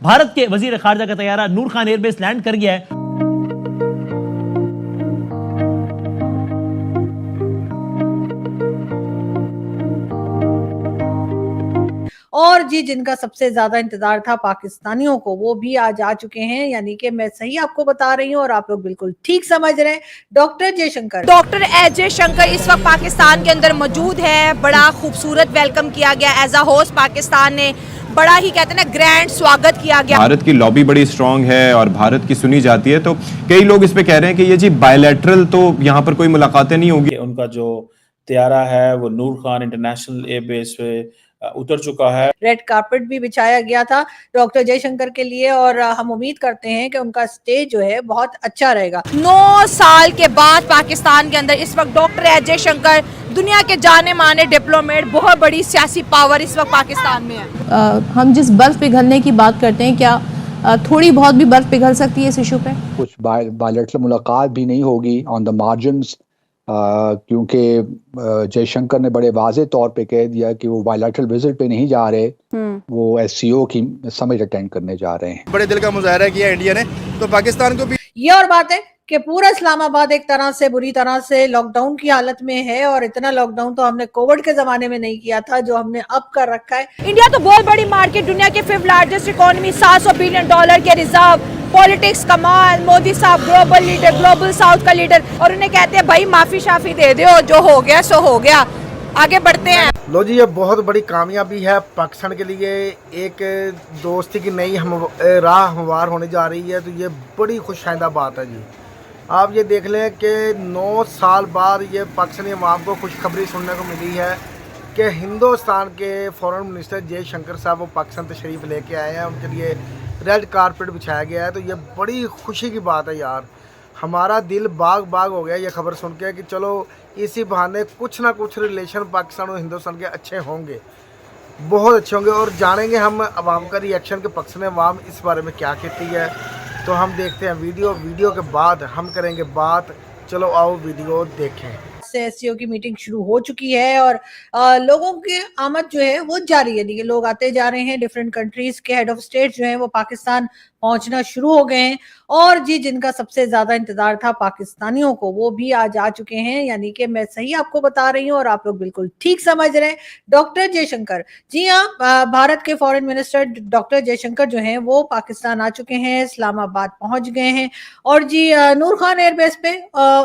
भारत के वजीर खारजा का तैयारा नूर खान एयरबेस लैंड कर गया है। और जी जिनका सबसे ज्यादा इंतजार था पाकिस्तानियों को, वो भी आज आ चुके हैं, यानी कि मैं सही आपको बता रही हूँ और आप लोग बिल्कुल ठीक समझ रहे हैं। Doctor Jaishankar, doctor S Jaishankar इस वक्त पाकिस्तान के अंदर मौजूद है। बड़ा खूबसूरत वेलकम किया गया एज अ होस्ट। पाकिस्तान ने बड़ा ही कहते हैं ना ग्रैंड स्वागत किया गया। भारत की लॉबी बड़ी स्ट्रांग है और भारत की सुनी जाती है, तो कई लोग इस पे कह रहे हैं कि ये जी बायलैटरल, तो यहाँ पर कोई मुलाकातें नहीं होंगी। उनका जो तैयारा है वो नूर खान इंटरनेशनल एयरबेस पे उतर चुका है। रेड कार्पेट भी बिछाया गया था डॉक्टर जयशंकर के लिए और हम उम्मीद करते हैं कि उनका स्टे जो है बहुत अच्छा रहेगा। 9 साल के बाद पाकिस्तान के अंदर इस वक्त डॉक्टर एस जयशंकर, दुनिया के जाने माने डिप्लोमेट, बहुत बड़ी सियासी पावर इस वक्त पाकिस्तान में है। हम जिस बर्फ पिघलने की बात करते हैं, क्या थोड़ी बहुत भी बर्फ पिघल सकती है इस इशू पे? कुछ बायलैटरल मुलाकात भी नहीं होगी ऑन द मार्जिन्स, क्योंकि जयशंकर ने बड़े वाज़े तौर पे कह दिया कि वो बायलैटरल विजिट पे नहीं जा रहे, वो एससीओ की समिट अटेंड करने जा रहे हैं। बड़े दिल का मुजाहरा किया इंडिया ने, तो पाकिस्तान को भी ये और बात है कि पूरा इस्लामाबाद एक तरह से बुरी तरह से लॉकडाउन की हालत में है और इतना लॉकडाउन तो हमने कोविड के जमाने में नहीं किया था जो हमने अब कर रखा है। इंडिया तो बहुत बड़ी मार्केट, दुनिया के 5th लार्जेस्ट इकोनॉमी, $700 बिलियन के रिजर्व, पॉलिटिक्स कमाल, मोदी साहब ग्लोबल लीडर, ग्लोबल साउथ का लीडर, और उन्हें कहते हैं भाई माफी शाफी दे दो, जो हो गया सो हो गया, आगे बढ़ते हैं। लो जी, ये बहुत बड़ी कामयाबी है पाकिस्तान के लिए। एक दोस्ती की नई राह हमवार होने जा रही है, तो ये बड़ी खुशआइंदा बात है जी। आप ये देख लें कि 9 साल बाद ये पाकिस्तानी अवाम को खुशखबरी सुनने को मिली है कि हिंदुस्तान के फॉरेन मिनिस्टर जयशंकर साहब वो पाकिस्तान तशरीफ़ लेके आए हैं। उनके लिए रेड कारपेट बिछाया गया है, तो ये बड़ी खुशी की बात है यार। हमारा दिल बाग बाग हो गया ये खबर सुन के कि चलो इसी बहाने कुछ ना कुछ रिलेशन पाकिस्तान और हिंदुस्तान के अच्छे होंगे, बहुत अच्छे होंगे। और जानेंगे हम अवाम का रिएक्शन कि पाकिस्तानी अवाम इस बारे में क्या कहती है। तो हम देखते हैं वीडियो के बाद हम करेंगे बात। चलो आओ वीडियो देखें। एससीओ की मीटिंग शुरू हो चुकी है और लोगों की आमद जो है वो जारी है। लोग आते जा रहे हैं, डिफरेंट कंट्रीज के हेड ऑफ स्टेट जो है वो पाकिस्तान पहुंचना शुरू हो गए हैं। और जी जिनका सबसे ज्यादा इंतजार था पाकिस्तानियों को, वो भी आज आ चुके हैं, यानी कि मैं सही आपको बता रही हूँ और आप लोग बिल्कुल ठीक समझ रहे हैं। डॉक्टर जयशंकर, जी हाँ, भारत के फॉरेन मिनिस्टर डॉक्टर जयशंकर जो हैं वो पाकिस्तान आ चुके हैं, इस्लामाबाद पहुंच गए हैं और जी नूर खान एयरबेस पे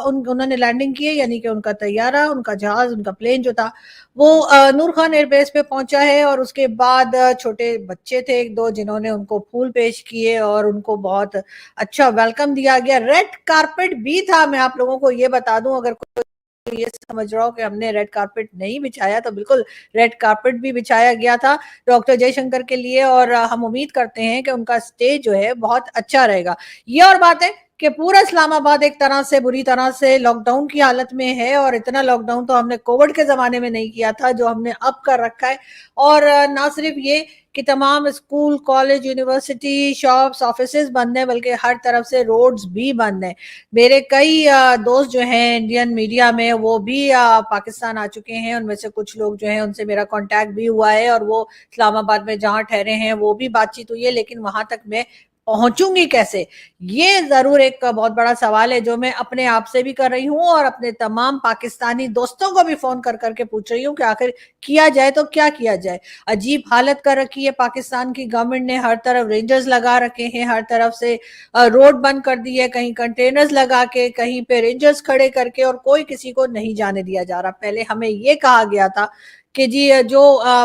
उन्होंने लैंडिंग की है, यानी कि उनका तैयारा, उनका जहाज, उनका प्लेन जो था वो नूर खान एयरबेस पे पहुंचा है। और उसके बाद छोटे बच्चे थे 1-2 जिन्होंने उनको फूल पेश किए और उनको बहुत अच्छा वेलकम दिया गया। रेड कारपेट भी था। मैं आप लोगों को ये बता दूं, अगर कोई ये समझ रहा हो कि हमने रेड कारपेट नहीं बिछाया, तो बिल्कुल रेड कारपेट भी बिछाया गया था डॉक्टर जयशंकर के लिए और हम उम्मीद करते हैं कि उनका स्टे जो है बहुत अच्छा रहेगा। ये और बात है कि पूरा इस्लामाबाद एक तरह से बुरी तरह से लॉकडाउन की हालत में है और इतना लॉकडाउन तो हमने कोविड के जमाने में नहीं किया था जो हमने अब कर रखा है। और ना सिर्फ ये कि तमाम school, college, university, shops, offices बंद हैं, बल्कि हर तरफ से रोड्स भी बंद हैं। मेरे कई दोस्त जो हैं इंडियन मीडिया में, वो भी पाकिस्तान आ चुके हैं। उनमें से कुछ लोग जो हैं उनसे मेरा कांटेक्ट भी हुआ है और वो इस्लामाबाद में जहां ठहरे हैं वो भी बातचीत हुई है, लेकिन वहां तक मैं पहुंचूंगी कैसे, ये जरूर एक बहुत बड़ा सवाल है जो मैं अपने आप से भी कर रही हूं और अपने तमाम पाकिस्तानी दोस्तों को भी फोन कर करके पूछ रही हूं कि आखिर किया जाए तो क्या किया जाए। अजीब हालत कर रखी है पाकिस्तान की गवर्नमेंट ने, हर तरफ रेंजर्स लगा रखे हैं, हर तरफ से रोड बंद कर दी है, कहीं कंटेनर्स लगा के, कहीं पे रेंजर्स खड़े करके, और कोई किसी को नहीं जाने दिया जा रहा। पहले हमें ये कहा गया था कि जी जो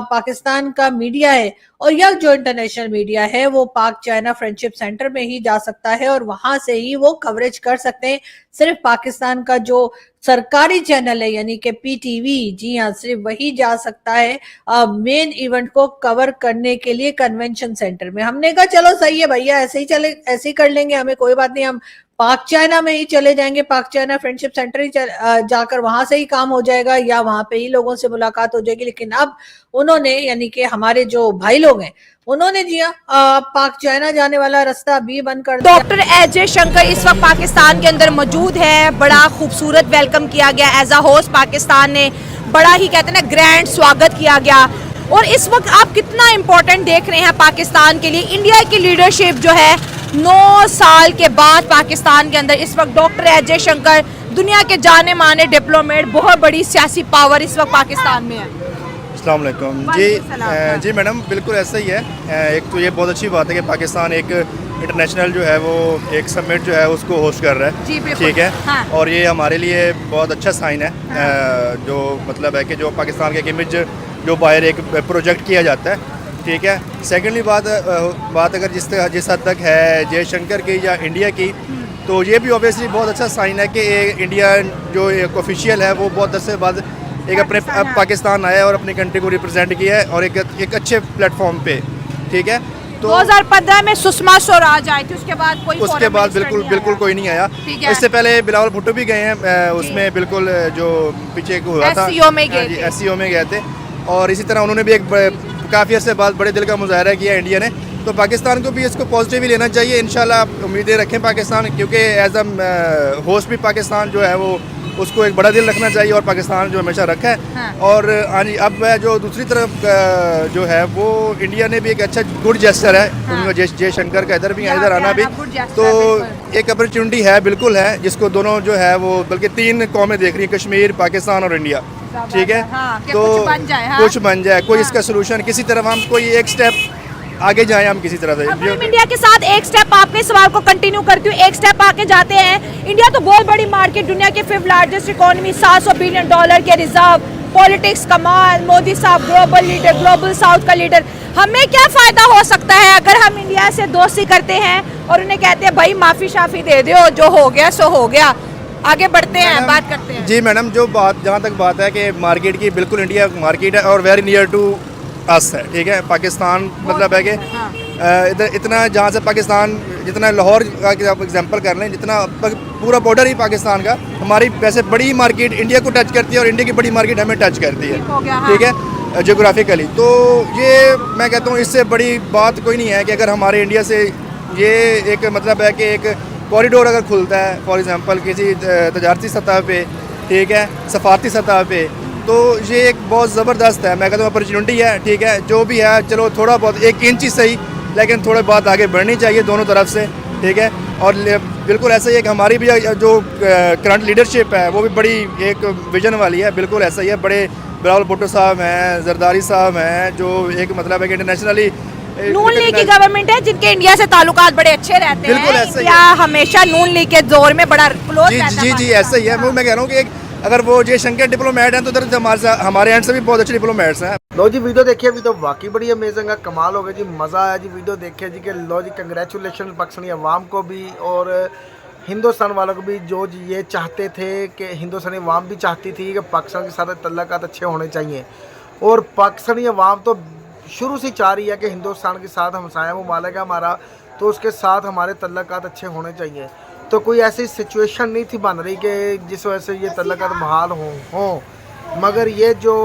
पाकिस्तान का मीडिया है और या जो इंटरनेशनल मीडिया है वो पाक चाइना फ्रेंडशिप सेंटर में ही जा सकता है और वहां से ही वो कवरेज कर सकते हैं। सिर्फ पाकिस्तान का जो सरकारी चैनल है यानी कि पीटीवी, जी हाँ, सिर्फ वही जा सकता है मेन इवेंट को कवर करने के लिए कन्वेंशन सेंटर में। हमने कहा चलो सही है भैया, ऐसे ही चले, ऐसे ही कर लेंगे, हमें कोई बात नहीं, हम पाक चाइना में ही चले जाएंगे, पाक चाइना फ्रेंडशिप सेंटर ही जाकर वहां से ही काम हो जाएगा या वहां पे ही लोगों से मुलाकात हो जाएगी। लेकिन अब उन्होंने, यानी कि हमारे जो भाई लोग हैं, उन्होंने जी पाक चाइना जाने वाला रास्ता भी बंद कर दिया। डॉक्टर एस जयशंकर इस वक्त पाकिस्तान के अंदर मौजूद है। बड़ा खूबसूरत वेलकम किया गया एज अ होस्ट। पाकिस्तान ने बड़ा ही कहते हैं ना ग्रैंड स्वागत किया गया और इस वक्त आप कितना इम्पोर्टेंट देख रहे हैं पाकिस्तान के लिए? इंडिया की लीडरशिप जो है 9 साल के बाद पाकिस्तान के अंदर इस वक्त डॉक्टर एस जयशंकर, दुनिया के जाने माने डिप्लोमेट, बहुत बड़ी सियासी पावर इस वक्त पाकिस्तान में है। अस्सलाम वालेकुम जी मैडम, बिल्कुल ऐसा ही है। एक तो ये बहुत अच्छी बात है कि पाकिस्तान एक इंटरनेशनल जो है वो एक समिट जो है उसको होस्ट कर रहा है, जी बिल्कुल। ठीक है। हाँ। और ये हमारे लिए बहुत अच्छा साइन है। जो मतलब है कि जो पाकिस्तान के इमेज जो बाहर एक प्रोजेक्ट किया जाता है, ठीक है। सेकेंडली बात अगर जिस हद तक है जयशंकर की या इंडिया की, तो ये भी ऑब्वियसली बहुत अच्छा साइन है कि इंडिया जो एक ऑफिशियल है वो बहुत अरसे बाद एक अपने पाकिस्तान आया और अपनी कंट्री को रिप्रेजेंट किया है और एक अच्छे प्लेटफॉर्म पे, ठीक है। तो 2015 में सुषमा स्वराज आई थी, उसके बाद बिल्कुल कोई नहीं आया। इससे पहले बिलावल भुट्टो भी गए हैं उसमें, बिल्कुल जो पीछे हुआ था SCO में गए थे। और इसी तरह उन्होंने भी एक काफ़ी अर्से बाद बड़े दिल का मुजाहरा किया इंडिया ने। तो पाकिस्तान को भी इसको पॉजिटिव ही लेना चाहिए। इंशाल्लाह उम्मीदें रखें पाकिस्तान, क्योंकि एज अ होस्ट भी पाकिस्तान जो है वो उसको एक बड़ा दिल रखना चाहिए और पाकिस्तान जो हमेशा रखा है। हाँ। और अब जो दूसरी तरफ जो है वो इंडिया ने भी एक अच्छा गुड जेस्चर है। हाँ। जयशंकर का इधर भी है, इधर आना भी, तो एक अपॉर्चुनिटी है, बिल्कुल है, जिसको दोनों जो है वो बल्कि 3 कौमें देख रही हैं, कश्मीर, पाकिस्तान और इंडिया, ठीक है। हाँ, तो कुछ बन जाए कोई इसका सोल्यूशन, किसी तरफ हम कोई एक स्टेप आगे जाएं हम किसी तरह से। इंडिया के साथ एक स्टेप आपके सवाल को कंटिन्यू करती हूँ, एक स्टेप आगे जाते हैं। इंडिया तो बहुत बड़ी मार्केट, दुनिया के 5th लार्जेस्ट इकोनॉमी, $700 बिलियन के रिजर्व, पॉलिटिक्स कमाल, मोदी साहब ग्लोबल लीडर, ग्लोबल साउथ का लीडर। हमें क्या फायदा हो सकता है अगर हम इंडिया से दोस्ती करते हैं और उन्हें कहते हैं भाई माफी शाफी दे दो, जो हो गया सो हो गया, आगे बढ़ते हैं, बात करते हैं। जी मैडम, जहाँ तक बात है कि मार्केट की, बिल्कुल इंडिया मार्केट है और वेरी नियर टू अस है, ठीक है। पाकिस्तान मतलब है कि इधर इतना, जहाँ से पाकिस्तान जितना लाहौर का आप एग्जांपल कर लें, जितना पूरा बॉर्डर ही पाकिस्तान का, हमारी वैसे बड़ी मार्केट इंडिया को टच करती है और इंडिया की बड़ी मार्केट हमें टच करती है, ठीक है, जियोग्राफिकली। तो ये मैं कहता हूँ इससे बड़ी बात कोई नहीं है कि अगर हमारे इंडिया से ये एक मतलब है कि एक कॉरिडोर अगर खुलता है, फॉर एग्जांपल किसी तजारती सतह पे, ठीक है, सफारती सतह पे, तो ये एक बहुत ज़बरदस्त है, मैं कहता हूँ अपॉर्चुनिटी है, ठीक है। जो भी है चलो थोड़ा बहुत 1 इंच ही सही, लेकिन थोड़े बात आगे बढ़नी चाहिए दोनों तरफ से, ठीक है। और बिल्कुल ऐसा ही है कि हमारी भी जो करंट लीडरशिप है वो भी बड़ी एक विजन वाली है, बिल्कुल ऐसा ही है। बड़े बिलावल भुट्टो साहब हैं, जरदारी साहब हैं, जो एक मतलब है कि इंटरनेशनली नून लीग की गवर्नमेंट है, जिनके इंडिया से ताल्लुकात बड़े अच्छे रहते हैं। बिल्कुल ऐसा ही इंडिया हमेशा नून लीग के दौर में बड़ा क्लोज रहता है। जी ऐसा ही है। मैं कह रहा हूँ कि अगर वो जयशंकर डिप्लोमेट हैं तो उधर हमारे एंड से भी बहुत अच्छे डिप्लोमेट्स हैं। लो जी वीडियो देखिए, वीडियो वाकई बड़ी अमेजिंग है, कमाल हो गया जी, मज़ा आया जी वीडियो देखिए जी। कि लो जी कंग्रेचुलेशन पाकिस्तानी अवाम को भी और हिंदुस्तान वालों को भी, जो जी ये चाहते थे कि हिंदुस्तानी अवाम भी चाहती थी कि पाकिस्तान के साथ तल्लुकात अच्छे होने चाहिए, और पाकिस्तानी अवाम तो शुरू से चाह रही है कि हिंदुस्तान के साथ हमसाया मुमालिक है हमारा, तो उसके साथ हमारे तल्लुकात अच्छे होने चाहिए। तो कोई ऐसी सिचुएशन नहीं थी बन रही कि जिस वजह से ये तल्लुकात बहाल हों, मगर ये जो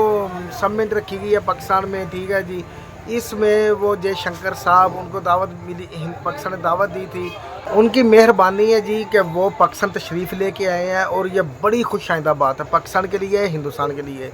समिट रखी गई है पाकिस्तान में, ठीक है जी, इसमें वो जयशंकर साहब, उनको दावत मिली, पाकिस्तान ने दावत दी थी, उनकी मेहरबानी है जी कि वो पाकिस्तान तशरीफ़ लेके आए हैं। और ये बड़ी खुशाइंदा बात है पाकिस्तान के लिए, हिंदुस्तान के लिए,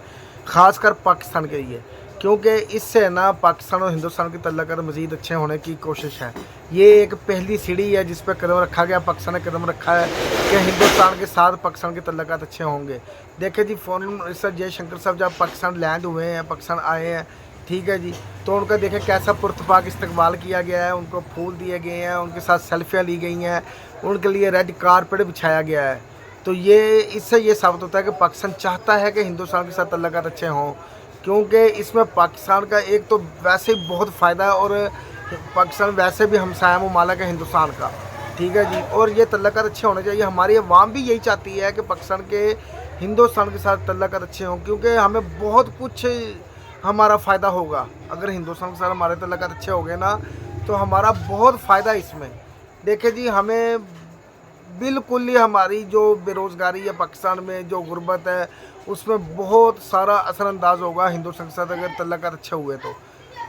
ख़ासकर पाकिस्तान के लिए, क्योंकि इससे ना पाकिस्तान और हिंदुस्तान के तल्लुकात मज़ीद अच्छे होने की कोशिश है। ये एक पहली सीढ़ी है जिस पर कदम रखा गया, पाकिस्तान ने कदम रखा है कि हिंदुस्तान के साथ पाकिस्तान के तल्लुकात अच्छे होंगे। देखिए जी, फॉरेन मिनिस्टर जयशंकर साहब जब पाकिस्तान लैंड हुए हैं, पाकिस्तान आए हैं, ठीक है जी, तो उनका देखें कैसा पुरतपाक इस्तकबाल किया गया है, उनको फूल दिए गए हैं, उनके साथ सेल्फियाँ ली गई हैं, उनके लिए रेड कारपेट बिछाया गया है। तो ये इससे ये साबित होता है कि पाकिस्तान चाहता है कि हिंदुस्तान के साथ तल्लुकात अच्छे हों, क्योंकि इसमें पाकिस्तान का एक तो वैसे ही बहुत फ़ायदा है और पाकिस्तान वैसे भी हमसाया मुमालिक है हिंदुस्तान का, ठीक है जी। और ये तल्लुकात अच्छे होने चाहिए। हमारी अवाम भी यही चाहती है कि पाकिस्तान के हिंदुस्तान के साथ तल्लुकात अच्छे हों, क्योंकि हमें बहुत कुछ हमारा फ़ायदा होगा अगर हिंदुस्तान के साथ हमारे तल्लुकात अच्छे हो गए ना, तो हमारा बहुत फ़ायदा इसमें। देखिए जी, हमें बिल्कुल ही हमारी जो बेरोज़गारी है पाकिस्तान में, जो गुर्बत है, उसमें बहुत सारा असरअंदाज होगा हिंदुस्तान के साथ अगर तल्लुकात अच्छे हुए तो,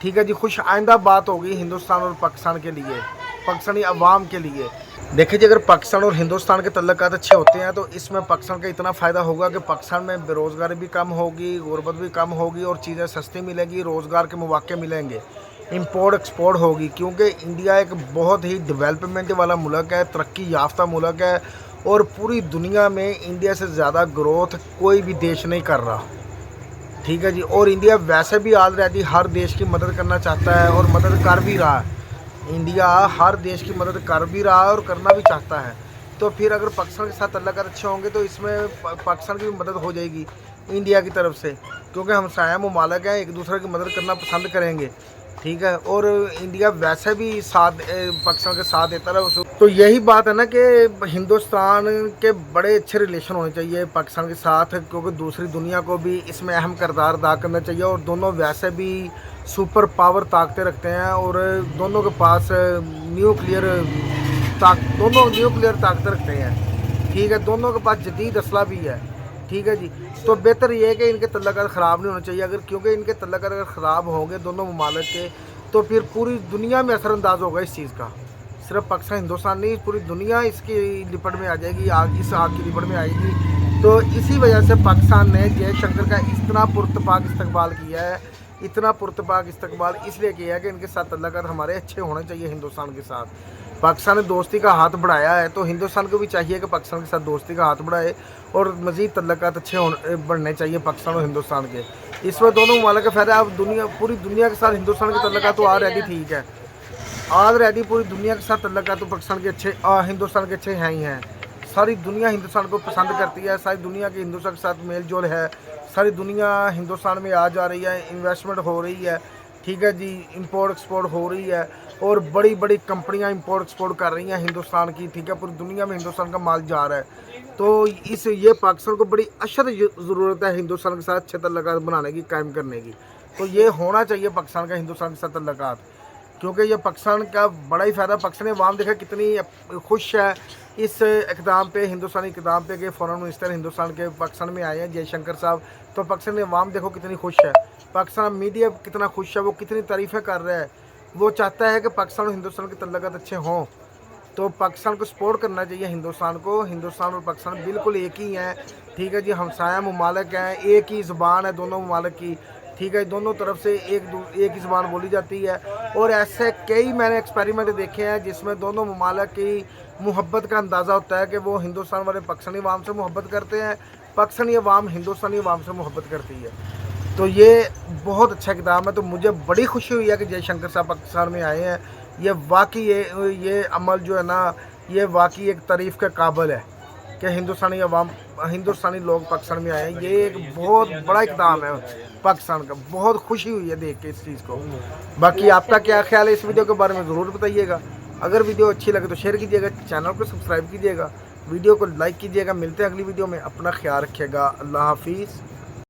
ठीक है जी। खुश आइंदा बात होगी हिंदुस्तान और पाकिस्तान के लिए, पाकिस्तानी अवाम के लिए। देखिए जी, अगर पाकिस्तान और हिंदुस्तान के तल्लुकात अच्छे होते हैं तो इसमें पाकिस्तान का इतना फ़ायदा होगा कि पाकिस्तान में बेरोज़गारी भी कम होगी, गुर्बत भी कम होगी और चीज़ें सस्ती मिलेंगी, रोज़गार के मौके मिलेंगे, इंपोर्ट एक्सपोर्ट होगी। क्योंकि इंडिया एक बहुत ही डेवलपमेंट वाला मुल्क है, तरक्की याफ्ता मुल्क है और पूरी दुनिया में इंडिया से ज़्यादा ग्रोथ कोई भी देश नहीं कर रहा, ठीक है जी। और इंडिया वैसे भी ऑलरेडी हर देश की मदद करना चाहता है और मदद कर भी रहा है। इंडिया हर देश की मदद कर भी रहा है और करना भी चाहता है। तो फिर अगर पाकिस्तान के साथ तल्लुकात अच्छे होंगे तो इसमें पाकिस्तान की भी मदद हो जाएगी इंडिया की तरफ से, क्योंकि हम साया मुमालिक हैं, एक दूसरे की मदद करना पसंद करेंगे, ठीक है। और इंडिया वैसे भी साथ पाकिस्तान के साथ देता रहा। तो यही बात है ना कि हिंदुस्तान के बड़े अच्छे रिलेशन होने चाहिए पाकिस्तान के साथ, क्योंकि दूसरी दुनिया को भी इसमें अहम किरदार अदा करना चाहिए। और दोनों वैसे भी सुपर पावर ताकतें रखते हैं और दोनों के पास न्यूक्लियर ताकतें रखते हैं, ठीक है। दोनों के पास जदीद असला भी है, ठीक है जी। तो बेहतर ये है कि इनके तल्लुकात ख़राब नहीं होने चाहिए। अगर क्योंकि इनके तल्लुकात अगर ख़राब होंगे दोनों ममालिक के तो फिर पूरी दुनिया में असरअंदाज होगा इस चीज़ का। सिर्फ पाकिस्तान हिंदुस्तान नहीं, पूरी दुनिया इसकी लिपट में आ जाएगी, इस आग की लिपट में आएगी। तो इसी वजह से पाकिस्तान ने जयशंकर का इतना पुरतपाक इस्तकबाल किया है, इतना पुरतपाक इस्तकबाल इसलिए किया है कि इनके साथ तल्लुकात हमारे अच्छे होने चाहिए हिंदुस्तान के साथ। पाकिस्तान ने दोस्ती का हाथ बढ़ाया है तो हिंदुस्तान को भी चाहिए कि पाकिस्तान के साथ दोस्ती का हाथ बढ़ाए और मज़ीद तल्लुकात अच्छे बढ़ने चाहिए पाकिस्तान और हिंदुस्तान के। इसमें दोनों ममालिक का फ़ायदा। अब पूरी दुनिया के साथ हिंदुस्तान के तल्लुकात तो ऑलरेडी ठीक है, ऑलरेडी पूरी दुनिया के साथ तल्लुकात तो पाकिस्तान के अच्छे हिंदुस्तान के अच्छे हैं ही हैं। सारी दुनिया हिंदुस्तान को पसंद करती है, सारी दुनिया के हिंदुस्तान के साथ मेल जोल है, सारी दुनिया हिंदुस्तान में आ जा रही है, इन्वेस्टमेंट हो रही है, ठीक है जी, इंपोर्ट एक्सपोर्ट हो रही है और बड़ी बड़ी कंपनियां इंपोर्ट एक्सपोर्ट कर रही हैं हिंदुस्तान की, ठीक है। पूरी दुनिया में हिंदुस्तान का माल जा रहा है। तो ये पाकिस्तान को बड़ी अशद ज़रूरत है हिंदुस्तान के साथ अच्छे तल्लुकात बनाने की, कायम करने की। तो ये होना चाहिए पाकिस्तान का हिंदुस्तान के साथ तल्लुकात, क्योंकि ये पाकिस्तान का बड़ा ही फ़ायदा। पाकिस्तानी अवाम देखा कितनी खुश है इस इक़दाम पे, हिंदुस्तानी इक़दाम पे कि फ़ॉरेन मिनिस्टर हिंदुस्तान के पाकिस्तान में आए हैं जयशंकर साहब। तो पाकिस्तानी अवाम देखो कितनी खुश है, पाकिस्तान मीडिया कितना खुश है, वो कितनी तारीफ़ें कर रहा है। वो चाहता है कि पाकिस्तान और हिंदुस्तान के तल्लुकात अच्छे हों। तो पाकिस्तान को सपोर्ट करना चाहिए हिंदुस्तान को। हिंदुस्तान और पाकिस्तान बिल्कुल एक ही हैं, ठीक है जी, हमसाया मुमालिक हैं, एक ही ज़बान है दोनों मुमालिक की, ठीक है। दोनों तरफ से एक ही ज़बान बोली जाती है। और ऐसे कई मैंने एक्सपेरिमेंट देखे हैं जिसमें दोनों मुमालिक की मोहब्बत का अंदाज़ा होता है कि वो हिंदुस्तान वाले पाकिस्तानी अवाम से मोहब्बत करते हैं, पाकिस्तानी अवाम हिंदुस्तानी अवाम से मोहब्बत करती है। तो ये बहुत अच्छा इक़दाम है। तो मुझे बड़ी खुशी हुई है कि जयशंकर साहब पाकिस्तान में आए हैं। ये वाकई ये अमल जो है ना, ये वाकई एक तारीफ़ के काबिल है कि हिंदुस्तानी लोग पाकिस्तान में आए हैं। ये एक बहुत बड़ा इक़दाम है पाकिस्तान का। बहुत खुशी हुई है देख के इस चीज़ को। बाकी आपका क्या ख्याल है इस वीडियो के बारे में ज़रूर बताइएगा। अगर वीडियो अच्छी लगे तो शेयर कीजिएगा, चैनल को सब्सक्राइब कीजिएगा, वीडियो को लाइक कीजिएगा। मिलते हैं अगली वीडियो में, अपना ख्याल रखिएगा। अल्लाह हाफिज़।